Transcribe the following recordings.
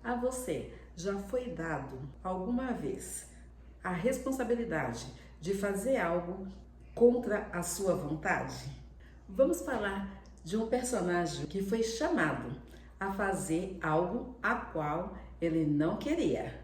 A você já foi dado alguma vez a responsabilidade de fazer algo contra a sua vontade? Vamos falar de um personagem que foi chamado a fazer algo a qual ele não queria.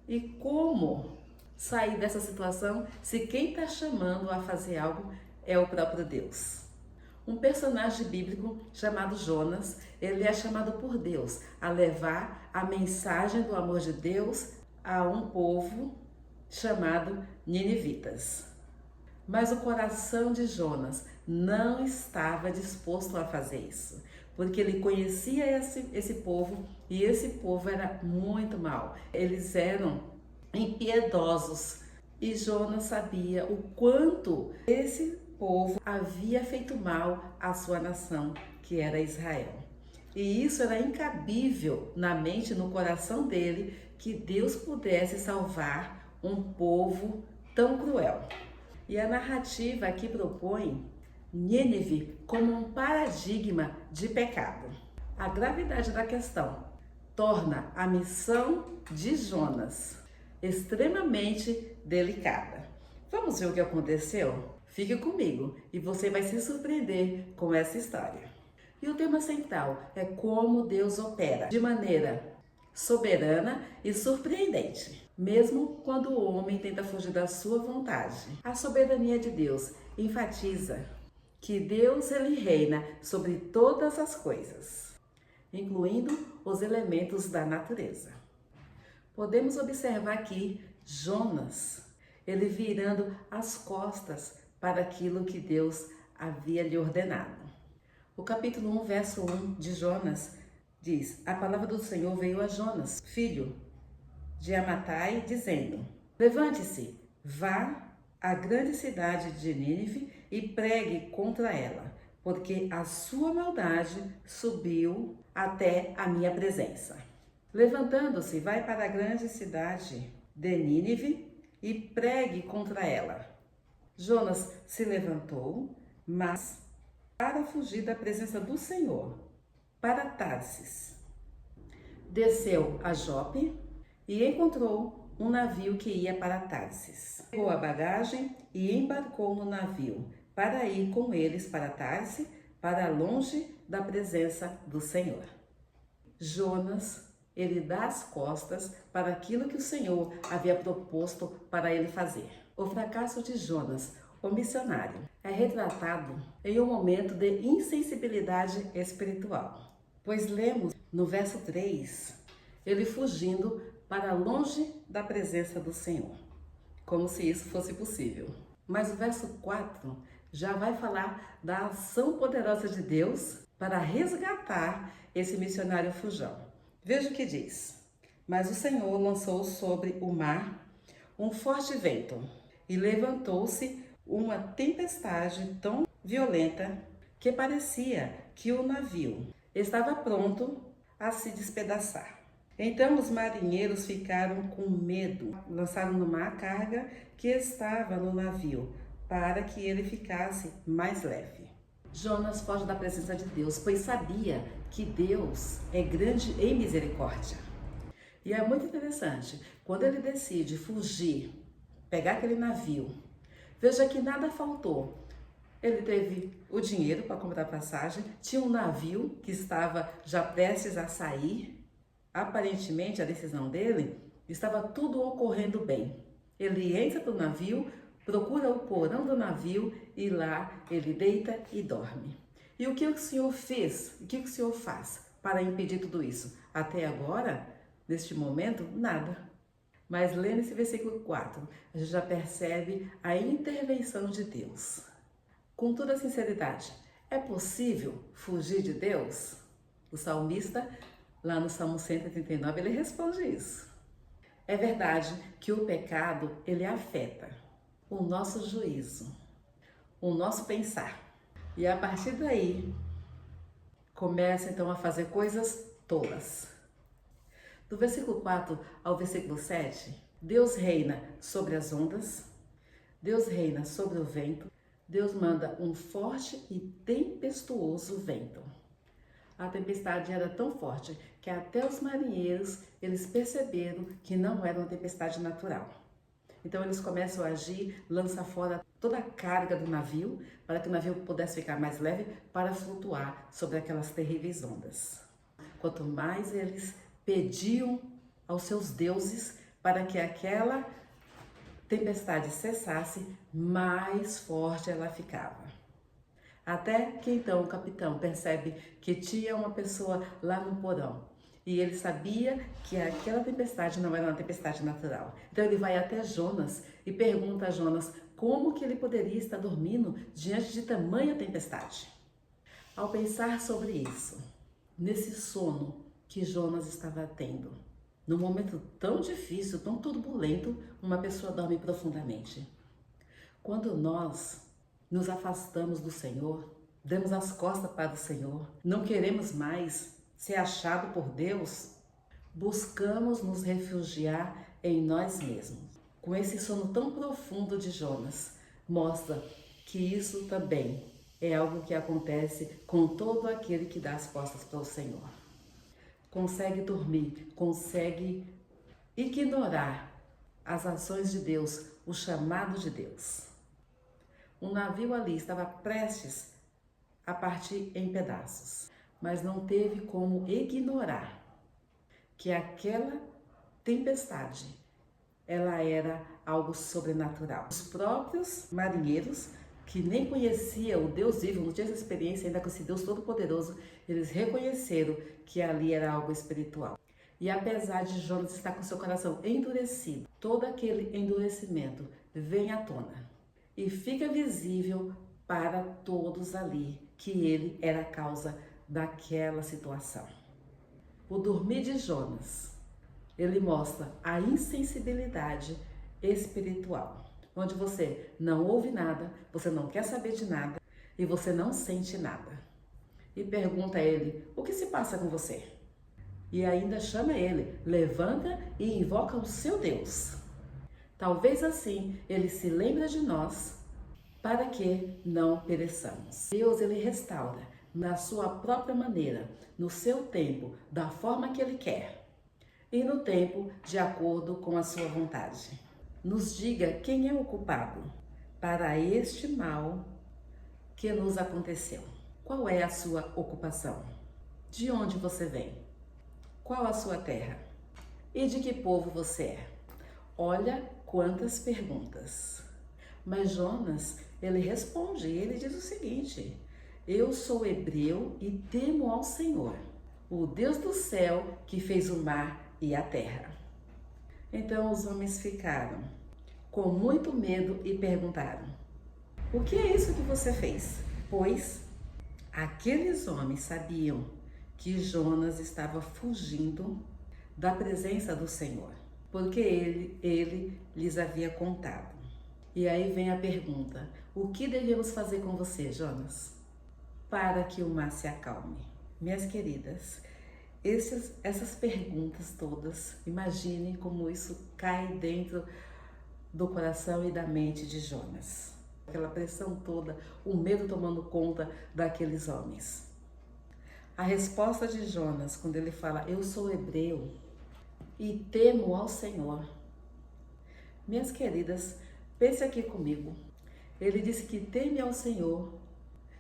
E como sair dessa situação se quem está chamando a fazer algo é o próprio Deus? Um personagem bíblico chamado Jonas, ele é chamado por Deus a levar a mensagem do amor de Deus a um povo chamado ninivitas. Mas o coração de Jonas não estava disposto a fazer isso, porque ele conhecia esse povo e esse povo era muito mau. Eles eram impiedosos e Jonas sabia o quanto esse povo havia feito mal à sua nação, que era Israel. E isso era incabível na mente, no coração dele, que Deus pudesse salvar um povo tão cruel. E a narrativa aqui propõe Nínive como um paradigma de pecado. A gravidade da questão torna a missão de Jonas extremamente delicada. Vamos ver o que aconteceu? Fique comigo e você vai se surpreender com essa história. E o tema central é como Deus opera de maneira soberana e surpreendente, mesmo quando o homem tenta fugir da sua vontade. A soberania de Deus enfatiza que Deus ele reina sobre todas as coisas, incluindo os elementos da natureza. Podemos observar aqui Jonas, ele virando as costas para aquilo que Deus havia lhe ordenado. O capítulo 1, verso 1 de Jonas diz: a palavra do Senhor veio a Jonas, filho de Amatai, dizendo: levante-se, vá à grande cidade de Nínive e pregue contra ela, porque a sua maldade subiu até a minha presença. Levantando-se, vai para a grande cidade de Nínive e pregue contra ela. Jonas se levantou, mas para fugir da presença do Senhor, para Tarsis. Desceu a Jope e encontrou um navio que ia para Tarsis. Pegou a bagagem e embarcou no navio para ir com eles para Tarsis, para longe da presença do Senhor. Jonas, ele dá as costas para aquilo que o Senhor havia proposto para ele fazer. O fracasso de Jonas, o missionário, é retratado em um momento de insensibilidade espiritual, pois lemos no verso 3, ele fugindo para longe da presença do Senhor, como se isso fosse possível. Mas o verso 4 já vai falar da ação poderosa de Deus para resgatar esse missionário fujão. Veja o que diz: mas o Senhor lançou sobre o mar um forte vento e levantou-se uma tempestade tão violenta que parecia que o navio estava pronto a se despedaçar. Então os marinheiros ficaram com medo, lançaram no mar a carga que estava no navio, para que ele ficasse mais leve. Jonas foge da presença de Deus, pois sabia que Deus é grande em misericórdia. E é muito interessante, quando ele decide fugir, pegar aquele navio, veja que nada faltou. Ele teve o dinheiro para comprar passagem, tinha um navio que estava já prestes a sair. Aparentemente, a decisão dele estava tudo ocorrendo bem. Ele entra para o navio, procura o porão do navio e lá ele deita e dorme. E o que o Senhor fez? O que o Senhor faz para impedir tudo isso? Até agora, neste momento, nada. Mas lendo esse versículo 4, a gente já percebe a intervenção de Deus. Com toda sinceridade, é possível fugir de Deus? O salmista, lá no Salmo 139, ele responde isso. É verdade que o pecado, ele afeta o nosso juízo, o nosso pensar. E a partir daí, começa então a fazer coisas tolas. Do versículo 4 ao versículo 7, Deus reina sobre as ondas, Deus reina sobre o vento, Deus manda um forte e tempestuoso vento. A tempestade era tão forte que até os marinheiros eles perceberam que não era uma tempestade natural. Então eles começam a agir, lançam fora toda a carga do navio para que o navio pudesse ficar mais leve para flutuar sobre aquelas terríveis ondas. Quanto mais eles pediam aos seus deuses para que aquela tempestade cessasse, mais forte ela ficava. Até que então o capitão percebe que tinha uma pessoa lá no porão e ele sabia que aquela tempestade não era uma tempestade natural. Então ele vai até Jonas e pergunta a Jonas como que ele poderia estar dormindo diante de tamanha tempestade. Ao pensar sobre isso, nesse sono que Jonas estava tendo, num momento tão difícil, tão turbulento, uma pessoa dorme profundamente. Quando nós nos afastamos do Senhor, damos as costas para o Senhor, não queremos mais ser achado por Deus, buscamos nos refugiar em nós mesmos. Com esse sono tão profundo de Jonas, mostra que isso também é algo que acontece com todo aquele que dá as costas para o Senhor. Consegue dormir, consegue ignorar as ações de Deus, o chamado de Deus. Um navio ali estava prestes a partir em pedaços, mas não teve como ignorar que aquela tempestade, ela era algo sobrenatural. Os próprios marinheiros, que nem conheciam o Deus vivo, não tinham essa experiência ainda com esse Deus todo-poderoso, eles reconheceram que ali era algo espiritual. E apesar de Jonas estar com seu coração endurecido, todo aquele endurecimento vem à tona e fica visível para todos ali que ele era a causa daquela situação. O dormir de Jonas, ele mostra a insensibilidade espiritual, onde você não ouve nada, você não quer saber de nada e você não sente nada. E pergunta a ele, o que se passa com você? E ainda chama ele, levanta e invoca o seu Deus. Talvez assim ele se lembre de nós para que não pereçamos. Deus, ele restaura na sua própria maneira, no seu tempo, da forma que ele quer e no tempo de acordo com a sua vontade. Nos diga quem é o culpado para este mal que nos aconteceu. Qual é a sua ocupação? De onde você vem? Qual a sua terra? E de que povo você é? Olha quantas perguntas. Mas Jonas, ele responde, ele diz o seguinte: eu sou hebreu e temo ao Senhor, o Deus do céu que fez o mar e a terra. Então os homens ficaram com muito medo e perguntaram: o que é isso que você fez? Pois aqueles homens sabiam que Jonas estava fugindo da presença do Senhor, porque ele lhes havia contado. E aí vem a pergunta: o que devemos fazer com você, Jonas, para que o mar se acalme? Minhas queridas, essas perguntas todas, imaginem como isso cai dentro do coração e da mente de Jonas. Aquela pressão toda, o medo tomando conta daqueles homens. A resposta de Jonas, quando ele fala, eu sou hebreu e temo ao Senhor. Minhas queridas, pense aqui comigo. Ele disse que teme ao Senhor,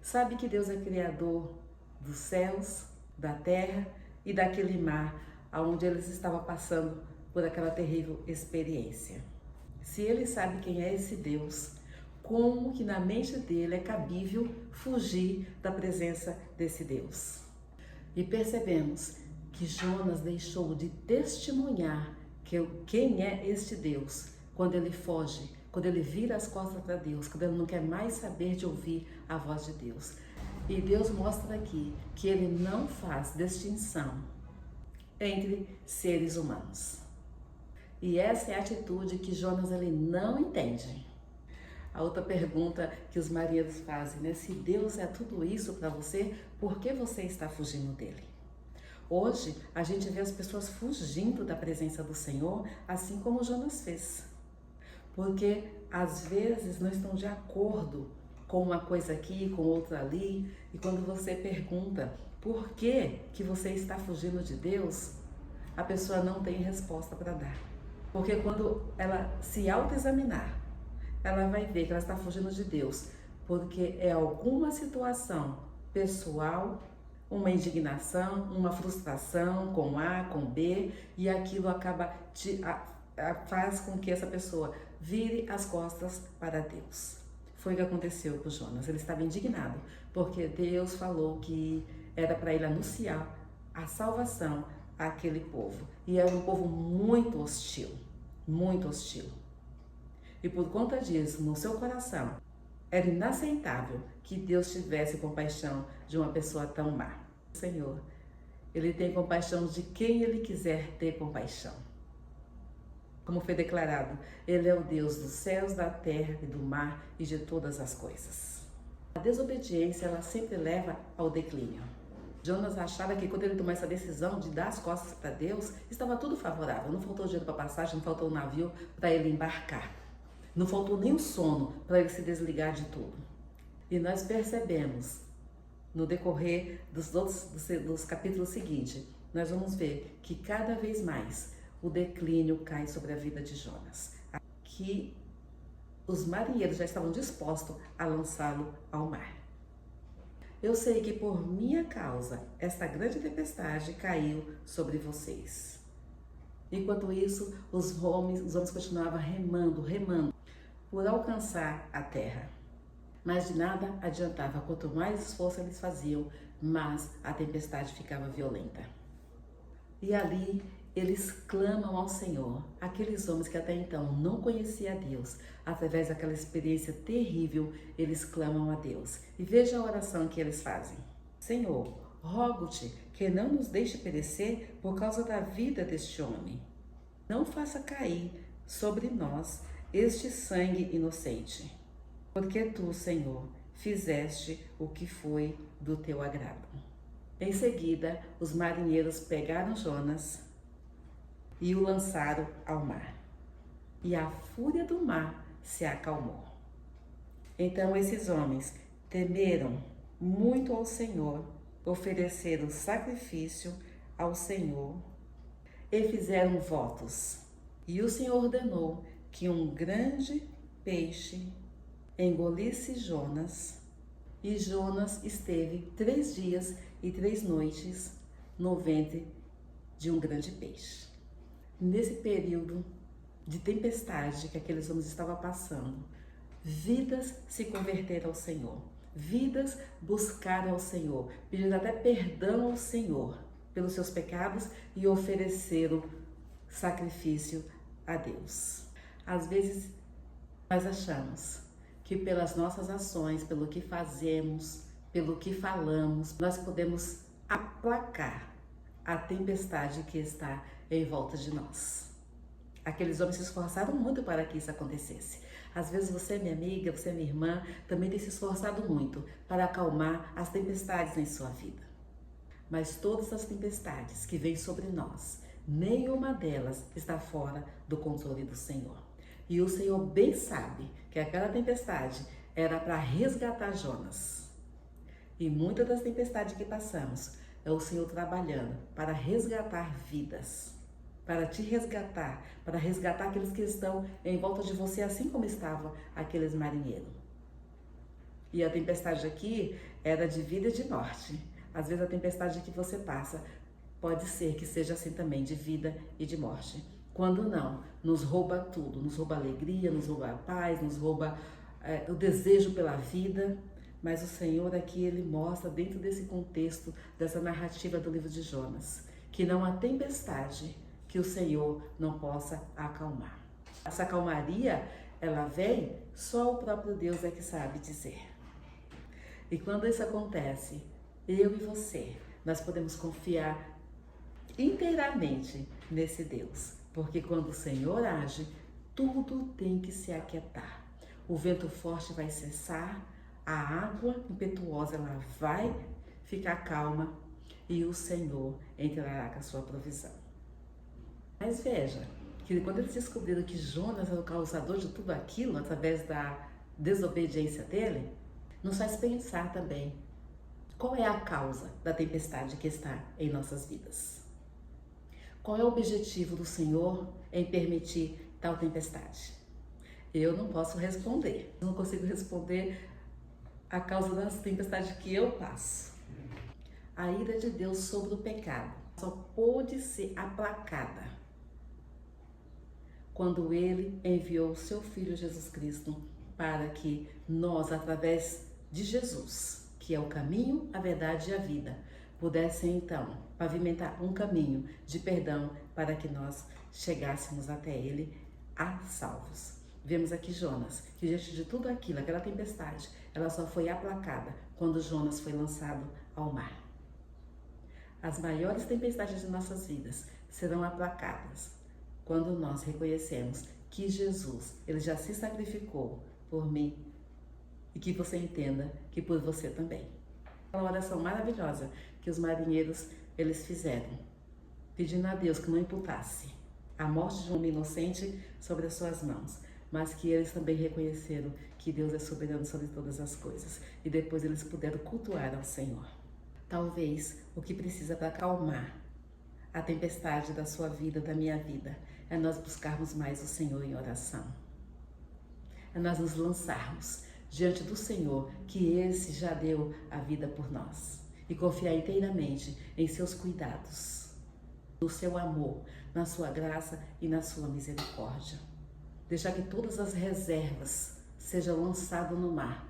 sabe que Deus é criador dos céus, da terra e daquele mar onde eles estavam passando por aquela terrível experiência. Se ele sabe quem é esse Deus, como que na mente dele é cabível fugir da presença desse Deus? E percebemos que Jonas deixou de testemunhar quem é este Deus quando ele foge, quando ele vira as costas para Deus, quando ele não quer mais saber de ouvir a voz de Deus. E Deus mostra aqui que ele não faz distinção entre seres humanos. E essa é a atitude que Jonas ele não entende. A outra pergunta que os marinheiros fazem, né? Se Deus é tudo isso para você, por que você está fugindo dele? Hoje, a gente vê as pessoas fugindo da presença do Senhor, assim como Jonas fez. Porque, às vezes, não estão de acordo com uma coisa aqui, com outra ali. E quando você pergunta Por que você está fugindo de Deus? A pessoa não tem resposta para dar. Porque quando ela se autoexaminar, ela vai ver que ela está fugindo de Deus, porque é alguma situação pessoal, uma indignação, uma frustração com A, com B, e aquilo acaba faz com que essa pessoa vire as costas para Deus. Foi o que aconteceu com Jonas. Ele estava indignado, porque Deus falou que era para ele anunciar a salvação àquele povo. E era um povo muito hostil, muito hostil. E por conta disso, no seu coração, era inaceitável que Deus tivesse compaixão de uma pessoa tão má. O Senhor, Ele tem compaixão de quem Ele quiser ter compaixão. Como foi declarado, Ele é o Deus dos céus, da terra e do mar e de todas as coisas. A desobediência, ela sempre leva ao declínio. Jonas achava que quando ele tomou essa decisão de dar as costas para Deus, estava tudo favorável. Não faltou dinheiro para passagem, não faltou um navio para ele embarcar. Não faltou nem o sono para ele se desligar de tudo. E nós percebemos, no decorrer dos capítulos seguintes, nós vamos ver que cada vez mais o declínio cai sobre a vida de Jonas. Que os marinheiros já estavam dispostos a lançá-lo ao mar. Eu sei que por minha causa, esta grande tempestade caiu sobre vocês. Enquanto isso, os homens continuavam remando, por alcançar a terra. Mas de nada adiantava, quanto mais esforço eles faziam, mais a tempestade ficava violenta. E ali eles clamam ao Senhor, aqueles homens que até então não conheciam a Deus, através daquela experiência terrível, eles clamam a Deus. E veja a oração que eles fazem. Senhor, rogo-te que não nos deixe perecer por causa da vida deste homem. Não faça cair sobre nós este sangue inocente, porque tu, Senhor, fizeste o que foi do teu agrado. Em seguida, os marinheiros pegaram Jonas e o lançaram ao mar. E a fúria do mar se acalmou. Então esses homens temeram muito ao Senhor, ofereceram sacrifício ao Senhor e fizeram votos. E o Senhor ordenou que um grande peixe engolisse Jonas, e Jonas esteve 3 dias e 3 noites no ventre de um grande peixe. Nesse período de tempestade que aqueles homens estavam passando, vidas se converteram ao Senhor, vidas buscaram ao Senhor, pedindo até perdão ao Senhor pelos seus pecados e ofereceram sacrifício a Deus. Às vezes nós achamos que pelas nossas ações, pelo que fazemos, pelo que falamos, nós podemos aplacar a tempestade que está em volta de nós. Aqueles homens se esforçaram muito para que isso acontecesse. Às vezes você, minha amiga, você, minha irmã, também tem se esforçado muito para acalmar as tempestades em sua vida. Mas todas as tempestades que vêm sobre nós, nenhuma delas está fora do controle do Senhor. E o Senhor bem sabe que aquela tempestade era para resgatar Jonas. E muitas das tempestades que passamos é o Senhor trabalhando para resgatar vidas, para te resgatar, para resgatar aqueles que estão em volta de você, assim como estavam aqueles marinheiros. E a tempestade aqui era de vida e de morte. Às vezes a tempestade que você passa pode ser que seja assim também, de vida e de morte. Quando não, nos rouba tudo, nos rouba a alegria, nos rouba a paz, nos rouba o desejo pela vida. Mas o Senhor aqui, Ele mostra dentro desse contexto, dessa narrativa do livro de Jonas, que não há tempestade que o Senhor não possa acalmar. Essa calmaria, ela vem, só o próprio Deus é que sabe dizer. E quando isso acontece, eu e você, nós podemos confiar inteiramente nesse Deus. Porque quando o Senhor age, tudo tem que se aquietar. O vento forte vai cessar, a água impetuosa ela vai ficar calma e o Senhor entrará com a sua provisão. Mas veja, que quando eles descobriram que Jonas era o causador de tudo aquilo, através da desobediência dele, nos faz pensar também Qual é a causa da tempestade que está em nossas vidas? Qual é o objetivo do Senhor em permitir tal tempestade? Eu não posso responder. Eu não consigo responder a causa das tempestades que eu passo. A ira de Deus sobre o pecado só pôde ser aplacada quando Ele enviou o seu Filho Jesus Cristo para que nós, através de Jesus, que é o caminho, a verdade e a vida, pudessem então pavimentar um caminho de perdão para que nós chegássemos até Ele a salvos. Vemos aqui Jonas, que diante de tudo aquilo, aquela tempestade, ela só foi aplacada quando Jonas foi lançado ao mar. As maiores tempestades de nossas vidas serão aplacadas quando nós reconhecemos que Jesus, Ele já se sacrificou por mim e que você entenda que por você também. Uma oração maravilhosa que os marinheiros eles fizeram, pedindo a Deus que não imputasse a morte de um homem inocente sobre as suas mãos, mas que eles também reconheceram que Deus é soberano sobre todas as coisas e depois eles puderam cultuar ao Senhor. Talvez o que precisa para acalmar a tempestade da sua vida, da minha vida, é nós buscarmos mais o Senhor em oração. É nós nos lançarmos diante do Senhor, que esse já deu a vida por nós, e confiar inteiramente em seus cuidados, no seu amor, na sua graça e na sua misericórdia. Deixar que todas as reservas sejam lançadas no mar,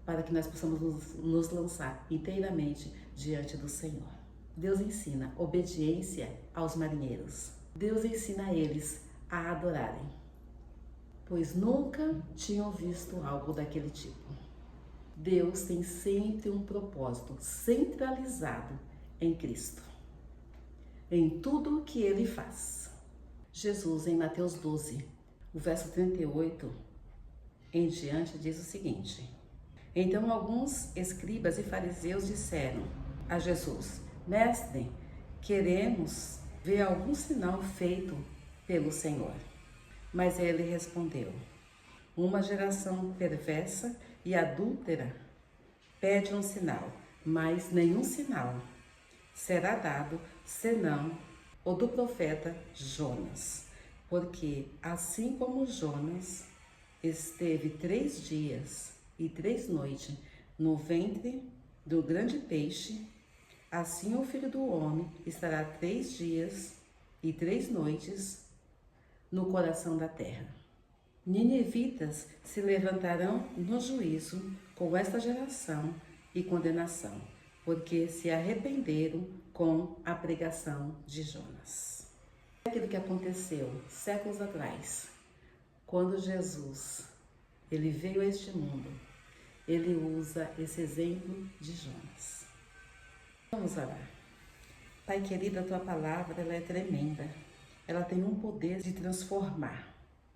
para que nós possamos nos lançar inteiramente diante do Senhor. Deus ensina obediência aos marinheiros. Deus ensina a eles a adorarem, pois nunca tinham visto algo daquele tipo. Deus tem sempre um propósito centralizado em Cristo, em tudo o que Ele faz. Jesus, em Mateus 12, o verso 38 em diante, diz o seguinte: Então alguns escribas e fariseus disseram a Jesus: Mestre, queremos ver algum sinal feito pelo Senhor. Mas ele respondeu: Uma geração perversa e adúltera pede um sinal, mas nenhum sinal será dado senão o do profeta Jonas. Porque assim como Jonas esteve 3 dias e 3 noites no ventre do grande peixe, assim o Filho do Homem estará 3 dias e 3 noites no coração da terra. Ninivitas se levantarão no juízo com esta geração e condenação, porque se arrependeram com a pregação de Jonas. Aquilo que aconteceu séculos atrás, quando Jesus ele veio a este mundo, ele usa esse exemplo de Jonas. Vamos orar. Pai querido, a tua palavra ela é tremenda. Ela tem um poder de transformar,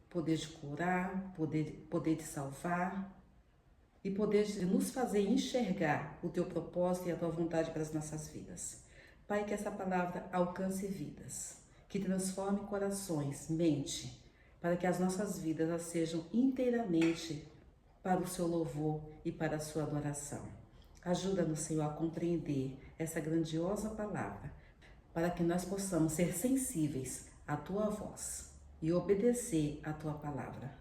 poder de curar, poder de salvar e poder de nos fazer enxergar o teu propósito e a tua vontade para as nossas vidas. Pai, que essa palavra alcance vidas, que transforme corações, mente, para que as nossas vidas elas sejam inteiramente para o seu louvor e para a sua adoração. Ajuda-nos, Senhor, a compreender essa grandiosa palavra, para que nós possamos ser sensíveis à tua voz e obedecer à tua palavra.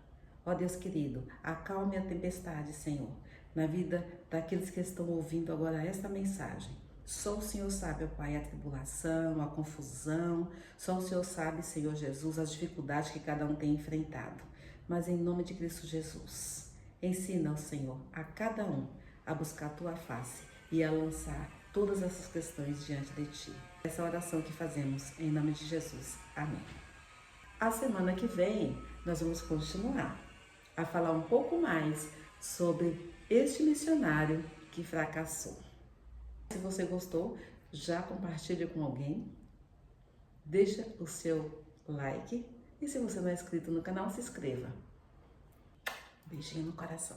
Ó Deus querido, acalme a tempestade, Senhor, na vida daqueles que estão ouvindo agora esta mensagem. Só o Senhor sabe, ó Pai, a tribulação, a confusão, só o Senhor sabe, Senhor Jesus, as dificuldades que cada um tem enfrentado. Mas em nome de Cristo Jesus, ensina, ó Senhor, a cada um a buscar a tua face e a lançar todas essas questões diante de ti. Essa oração que fazemos em nome de Jesus. Amém. A semana que vem nós vamos continuar a falar um pouco mais sobre este missionário que fracassou. Se você gostou, já compartilha com alguém, deixa o seu like e se você não é inscrito no canal, se inscreva. Beijinho no coração.